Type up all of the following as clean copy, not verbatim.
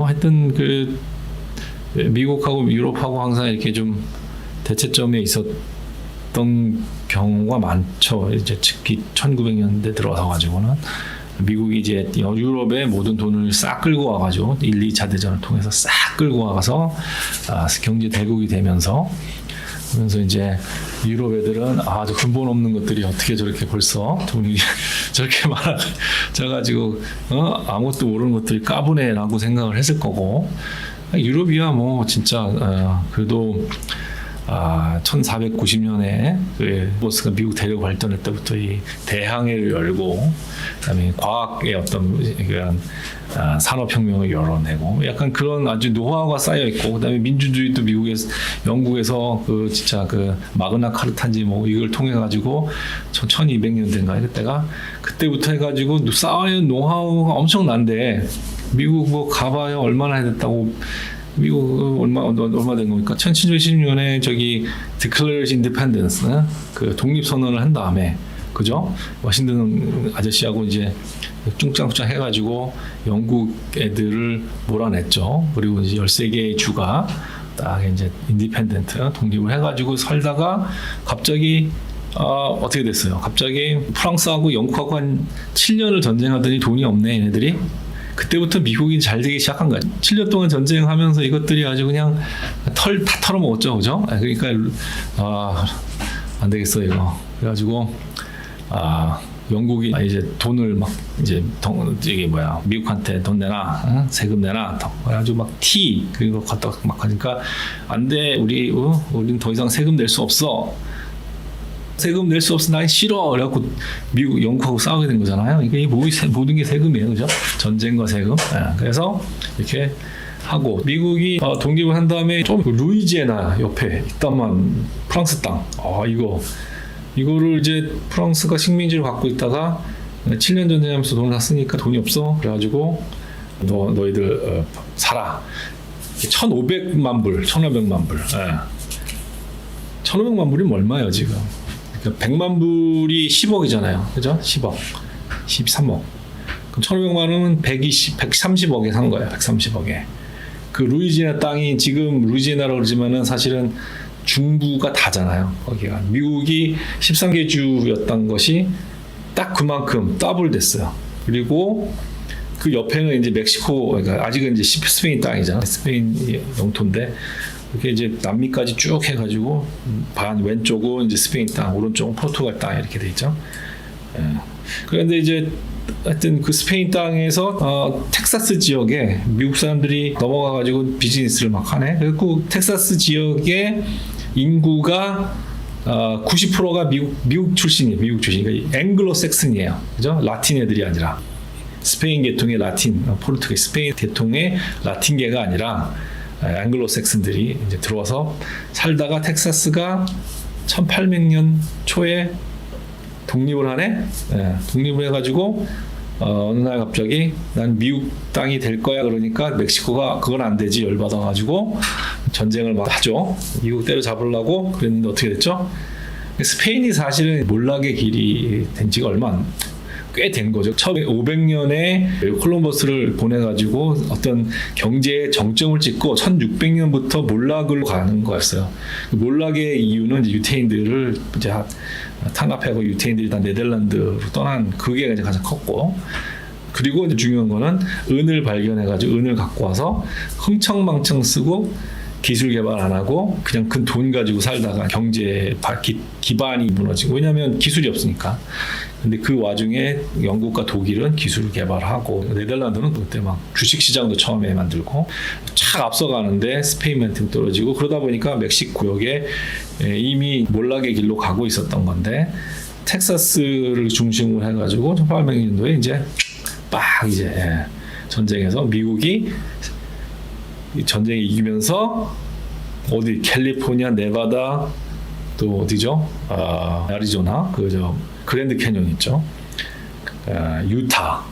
하여튼 그 미국하고 유럽하고 항상 이렇게 좀 대체점에 있었던 경우가 많죠. 이제 특히 1900년대 들어서 가지고는 미국이 이제 유럽의 모든 돈을 싹 끌고 와가지고 1, 2차 대전을 통해서 싹 끌고 와서 경제 대국이 되면서 그러면서 이제 유럽 애들은 저 근본 없는 것들이 어떻게 저렇게 벌써 돈이 저렇게 많아져가지고 아무것도 모르는 것들이 까부네라고 생각을 했을 거고, 유럽이야 뭐 진짜 그래도 1490년에 그 보스가 미국 대륙 발전할 때부터 이 대항해를 열고, 그다음에 과학의 어떤 그런 산업혁명을 열어내고, 약간 그런 아주 노하우가 쌓여 있고, 그다음에 민주주의도 미국에서, 영국에서 그 진짜 그 마그나 카르타인지 뭐 이걸 통해 가지고 1200년대인가 그때부터 해가지고 쌓여있는 노하우가 엄청난데, 미국 뭐 가봐야 얼마나 됐다고. 미국 얼마 된 겁니까? 1776년에 저기 Declaration Independence, 그 독립 선언을 한 다음에, 그죠? 워싱턴 아저씨하고 이제 뚱짱뚱짱 해가지고 영국 애들을 몰아냈죠. 그리고 이제 13개의 주가 딱 이제 인디펜던트 독립을 해가지고 살다가 갑자기 어떻게 됐어요? 갑자기 프랑스하고 영국하고 한 7년을 전쟁하더니 돈이 없네, 얘네들이. 그때부터 미국이 잘 되기 시작한 거야. 7년 동안 전쟁하면서 이것들이 아주 그냥 다 털어먹었죠, 그죠? 그러니까 안 되겠어 이거. 그래가지고 영국이 이제 돈을 막 이제 이게 뭐야, 미국한테 돈 내놔, 세금 내놔, 그래가지고 막 그리고 갖다 막 하니까 안 돼, 우린 더 이상 세금 낼 수 없어. 세금 낼 수 없어, 난 싫어. 그래갖고 미국, 영국하고 싸우게 된 거잖아요. 이게 모든 게 세금이에요, 그죠? 전쟁과 세금. 그래서 이렇게 하고, 미국이 독립을 한 다음에 좀 루이지애나 옆에 있다만 프랑스 땅, 이거를 이제 프랑스가 식민지를 갖고 있다가 7년 전쟁하면서 돈을 다 쓰니까 돈이 없어. 그래가지고 너희들 살아. 1,500만 불, 1,500만 불. 1,500만 불이면 얼마예요 지금? 100만 불이 10억이잖아요. 그죠? 10억. 13억. 그럼 1,500만 원은 130억에 산 거예요. 130억에. 그 루이지애나 땅이, 지금 루이지애나라고 그러지만은 사실은 중부가 다잖아요. 거기가. 미국이 13개 주였던 것이 딱 그만큼 더블 됐어요. 그리고 그 옆에는 이제 멕시코, 그러니까 아직은 이제 스페인 땅이잖아. 스페인 영토인데, 이렇게 이제 남미까지 쭉 해가지고 반 왼쪽은 이제 스페인 땅, 오른쪽은 포르투갈 땅 이렇게 돼 있죠. 그런데 이제 하여튼 그 스페인 땅에서 텍사스 지역에 미국 사람들이 넘어가가지고 비즈니스를 막 하네. 그리고 텍사스 지역의 인구가 90%가 미국 출신이에요. 미국 출신. 그러니까 앵글로색슨이에요. 그죠? 라틴 애들이 아니라, 스페인 계통의 라틴, 포르투갈 스페인 계통의 라틴계가 아니라 앵글로색슨들이 이제 들어와서 살다가 텍사스가 1800년 초에 독립을 하네. 독립을 해가지고 어느 날 갑자기 난 미국 땅이 될 거야, 그러니까 멕시코가 그건 안 되지, 열받아가지고 전쟁을 막 하죠. 미국 때려잡으려고 그랬는데 어떻게 됐죠? 스페인이 사실은 몰락의 길이 된 지가 얼마 꽤 된 거죠. 처음에 500년에 콜럼버스를 보내가지고 어떤 경제의 정점을 찍고 1600년부터 몰락으로 가는 거였어요. 몰락의 이유는 이제 유태인들을 이제 탄압하고 유태인들이 다 네덜란드로 떠난 그게 이제 가장 컸고, 그리고 이제 중요한 거는 은을 발견해가지고 은을 갖고 와서 흥청망청 쓰고 기술 개발 안 하고 그냥 큰 돈 가지고 살다가 경제 기반이 무너지고, 왜냐하면 기술이 없으니까. 근데 그 와중에 영국과 독일은 기술 개발하고, 네덜란드는 그때 막 주식시장도 처음에 만들고 착 앞서가는데 스페인한테 떨어지고, 그러다 보니까 멕시코역에 이미 몰락의 길로 가고 있었던 건데, 텍사스를 중심으로 해가지고 1800년도에 이제 전쟁에서 미국이 전쟁에 이기면서 어디 캘리포니아, 네바다, 또 어디죠? 애리조나, 그랜드 캐년 있죠. 유타,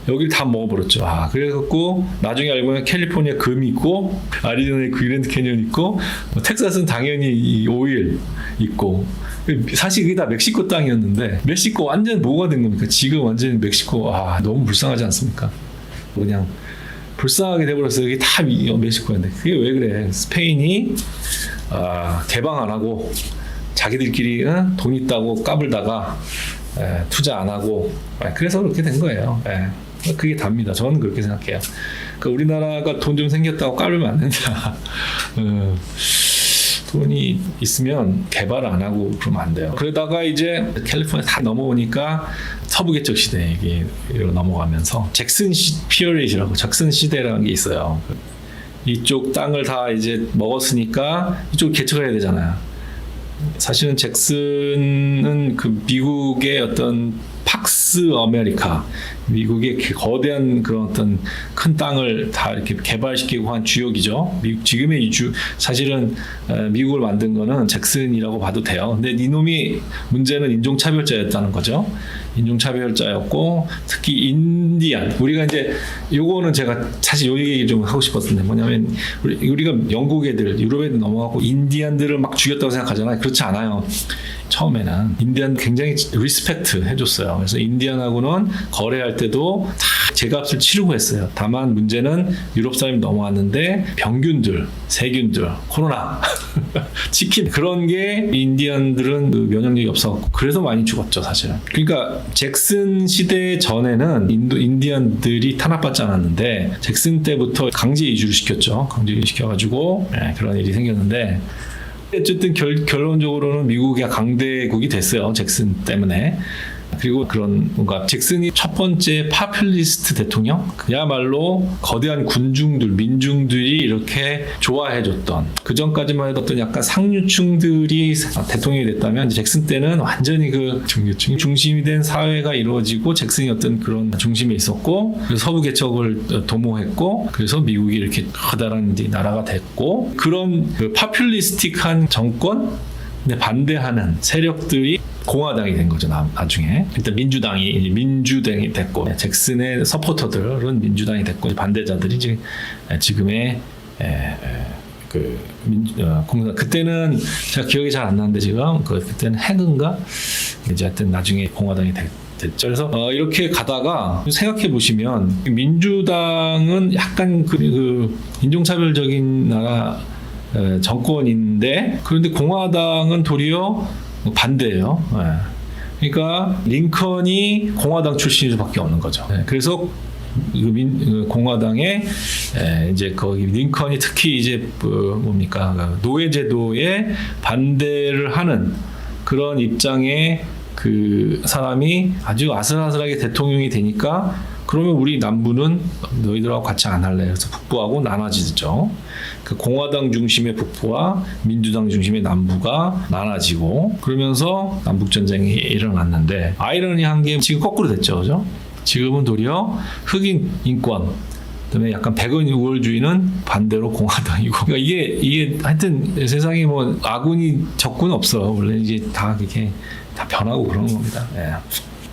여기를 다 먹어버렸죠. 그래갖고 나중에 알고 보면 캘리포니아 금이 있고, 애리조나에 그랜드 캐년 있고, 텍사스는 당연히 이 오일 있고. 사실 그게 다 멕시코 땅이었는데, 멕시코 완전 뭐가 된 겁니까? 지금 완전 멕시코 너무 불쌍하지 않습니까? 그냥 불쌍하게 돼버렸어요. 이게 다 멕시코인데 그게 왜 그래? 스페인이 개방 안 하고 자기들끼리 돈 있다고 까불다가 투자 안 하고 그래서 그렇게 된 거예요. 그게 답니다. 저는 그렇게 생각해요. 그러니까 우리나라가 돈 좀 생겼다고 까불면 안 된다. 돈이 있으면 개발 안 하고 그러면 안 돼요. 그러다가 이제 캘리포니아 다 넘어오니까 서부개척 시대에 넘어가면서 잭슨 피어레이라고 잭슨 시대라는 게 있어요. 이쪽 땅을 다 이제 먹었으니까 이쪽 개척해야 되잖아요. 사실은 잭슨은 그 미국의 어떤 팍스 아메리카, 미국의 거대한 그런 어떤 큰 땅을 다 이렇게 개발시키고 한 주역이죠. 지금의 사실은 미국을 만든 거는 잭슨이라고 봐도 돼요. 근데 이놈이 문제는 인종차별자였다는 거죠. 인종차별자였고 특히 인디안. 우리가 이제 요거는 제가 사실 요 얘기 좀 하고 싶었는데 뭐냐면 우리가 영국 애들, 유럽 애들 넘어가고 인디안들을 막 죽였다고 생각하잖아요. 그렇지 않아요. 처음에는 인디안 굉장히 리스펙트 해줬어요. 그래서 인디안하고는 거래할 때도 다 제값을 치르고 했어요. 다만 문제는 유럽 사람이 넘어왔는데 병균들, 세균들, 코로나, 치킨 그런 게 인디안들은 그 면역력이 없어갖고 그래서 많이 죽었죠 사실은. 그러니까 잭슨 시대 전에는 인디안들이 탄압받지 않았는데 잭슨 때부터 강제 이주를 시켰죠. 강제 이주 시켜가지고 그런 일이 생겼는데 어쨌든 결론적으로는 미국이 강대국이 됐어요. 잭슨 때문에. 그리고 그런 뭔가 잭슨이 첫 번째 파퓰리스트 대통령, 그야말로 거대한 군중들, 민중들이 이렇게 좋아해줬던 그 전까지만 해도 어떤 약간 상류층들이 대통령이 됐다면 잭슨 때는 완전히 그 중류층 중심이 된 사회가 이루어지고 잭슨이 어떤 그런 중심에 있었고 그래서 서부 개척을 도모했고 그래서 미국이 이렇게 커다란 이제 나라가 됐고 그런 그 파퓰리스틱한 정권 근데 반대하는 세력들이 공화당이 된 거죠. 나중에 일단 민주당이 됐고 잭슨의 서포터들은 민주당이 됐고 반대자들이 지금의 공화당 그때는 제가 기억이 잘 안 나는데 지금 그때는 해근가 이제 하여튼 나중에 공화당이 됐죠. 그래서 이렇게 가다가 생각해 보시면 민주당은 약간 그 인종차별적인 나라 정권인데 그런데 공화당은 도리어 반대예요. 그러니까 링컨이 공화당 출신일밖에 없는 거죠. 그래서 공화당에 이제 거기 링컨이 특히 이제 뭡니까 노예제도에 반대를 하는 그런 입장의 그 사람이 아주 아슬아슬하게 대통령이 되니까 그러면 우리 남부는 너희들하고 같이 안 할래. 그래서 북부하고 나눠지죠. 그 공화당 중심의 북부와 민주당 중심의 남부가 나눠지고 그러면서 남북전쟁이 일어났는데 아이러니한 게 지금 거꾸로 됐죠. 그죠? 지금은 도리어 흑인 인권 그다음에 약간 백원 우월주의는 반대로 공화당이고 그러니까 이게 하여튼 세상에 뭐 아군이 적군은 없어. 원래 이제 다 이렇게 다 변하고 그러는 겁니다. 예.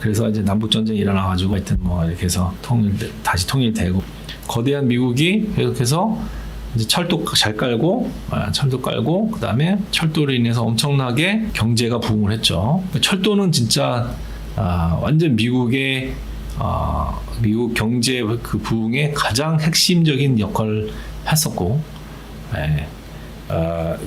그래서 이제 남북 전쟁이 일어나가지고 하여튼 뭐 이렇게 해서 다시 통일되고 거대한 미국이 계속해서 이제 철도 잘 깔고 그다음에 철도로 인해서 엄청나게 경제가 부흥을 했죠. 철도는 진짜 완전 미국 경제 그 부흥의 가장 핵심적인 역할을 했었고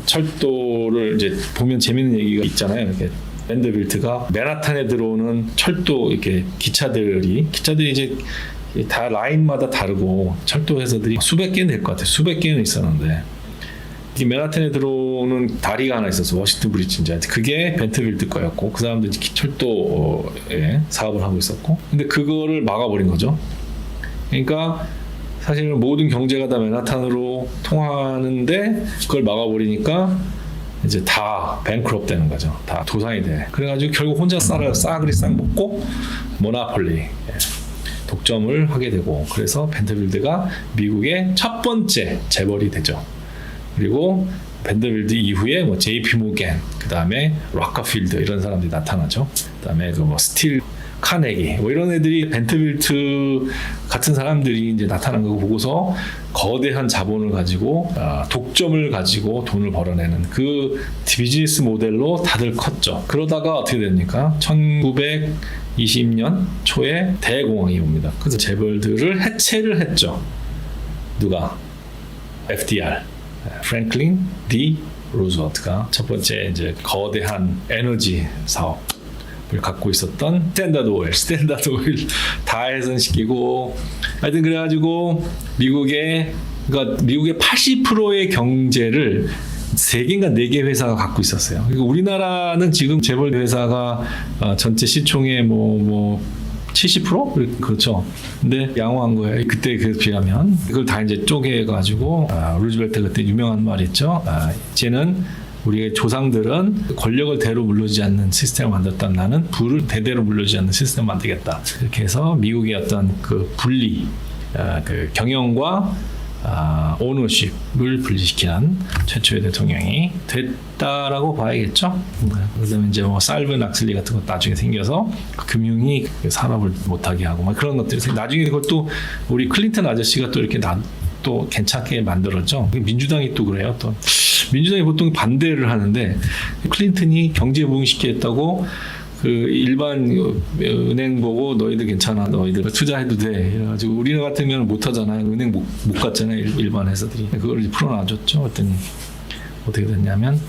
철도를 이제 보면 재밌는 얘기가 있잖아요. 이렇게 밴더빌트가 맨하탄에 들어오는 철도 이렇게 기차들이 이제 다 라인마다 다르고 철도 회사들이 수백 개는 될 것 같아요. 수백 개는 있었는데 이 맨하탄에 들어오는 다리가 하나 있었어. 워싱턴 브리지인지 그게 밴더빌트 거였고 그 사람도 철도에 사업을 하고 있었고 근데 그거를 막아버린 거죠. 그러니까 사실은 모든 경제가 다 맨하탄으로 통하는데 그걸 막아버리니까 이제 다 뱅크럽 되는 거죠. 다 도산이 돼. 그래가지고 결국 혼자 싸그리 싹 먹고 모노폴리 독점을 하게 되고 그래서 밴더빌드가 미국의 첫 번째 재벌이 되죠. 그리고 밴더빌드 이후에 뭐 JP 모겐, 그 다음에 락커필드 이런 사람들이 나타나죠. 그 다음에 뭐 스틸 카네기 뭐 이런 애들이 벤트빌트 같은 사람들이 이제 나타난 거 보고서 거대한 자본을 가지고 독점을 가지고 돈을 벌어내는 그 비즈니스 모델로 다들 컸죠. 그러다가 어떻게 됩니까? 1920년 초에 대공황이 옵니다. 그래서 재벌들을 해체를 했죠. 누가? FDR, 프랭클린 D 루즈벨트가 첫 번째 이제 거대한 에너지 사업을 갖고 있었던 스탠다드 오일 다 해산시키고 하여튼 그래가지고 미국의 80%의 경제를 3개인가 4개 회사가 갖고 있었어요. 그러니까 우리나라는 지금 재벌 회사가 전체 시총의 뭐 70%? 그렇죠. 근데 양호한 거예요. 그때 그 비하면. 그걸 다 이제 쪼개가지고, 루즈벨트 그때 유명한 말이 있죠. 이제는 우리의 조상들은 권력을 대로 물려주지 않는 시스템을 만들었다. 나는 부를 대대로 물려주지 않는 시스템을 만들겠다. 이렇게 해서 미국의 어떤 그 분리, 그 경영과 오너십을 분리시키는 최초의 대통령이 됐다라고 봐야겠죠. 그다음에 이제 뭐 살븐 락슬리 같은 것 나중에 생겨서 금융이 산업을 못하게 하고 막 그런 것들이 나중에 그것도 우리 클린턴 아저씨가 또 이렇게 또 괜찮게 만들었죠. 민주당이 또 그래요. 또 민주당이 보통 반대를 하는데 클린턴이 경제 부흥시키겠다고 그 일반 은행 보고 너희들 괜찮아, 너희들 투자해도 돼. 그래가지고 우리나라 같으면 못 하잖아요. 은행 못 갔잖아요. 일반 회사들이 그걸 이제 풀어놔줬죠. 그랬더니 어떻게 됐냐면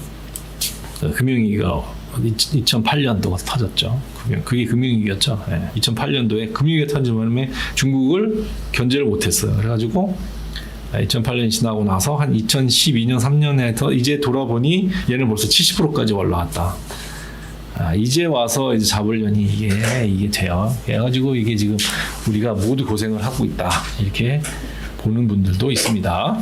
금융위기가 2008년도가 터졌죠. 그게 금융위기였죠. 2008년도에 금융위기가 터진 바람에 중국을 견제를 못했어요. 그래가지고 2008년이 지나고 나서 한 2012년 3년에 이제 돌아보니 얘는 벌써 70%까지 올라왔다. 이제 와서 이제 잡으려니 이게 돼요. 그래가지고 이게 지금 우리가 모두 고생을 하고 있다. 이렇게 보는 분들도 있습니다.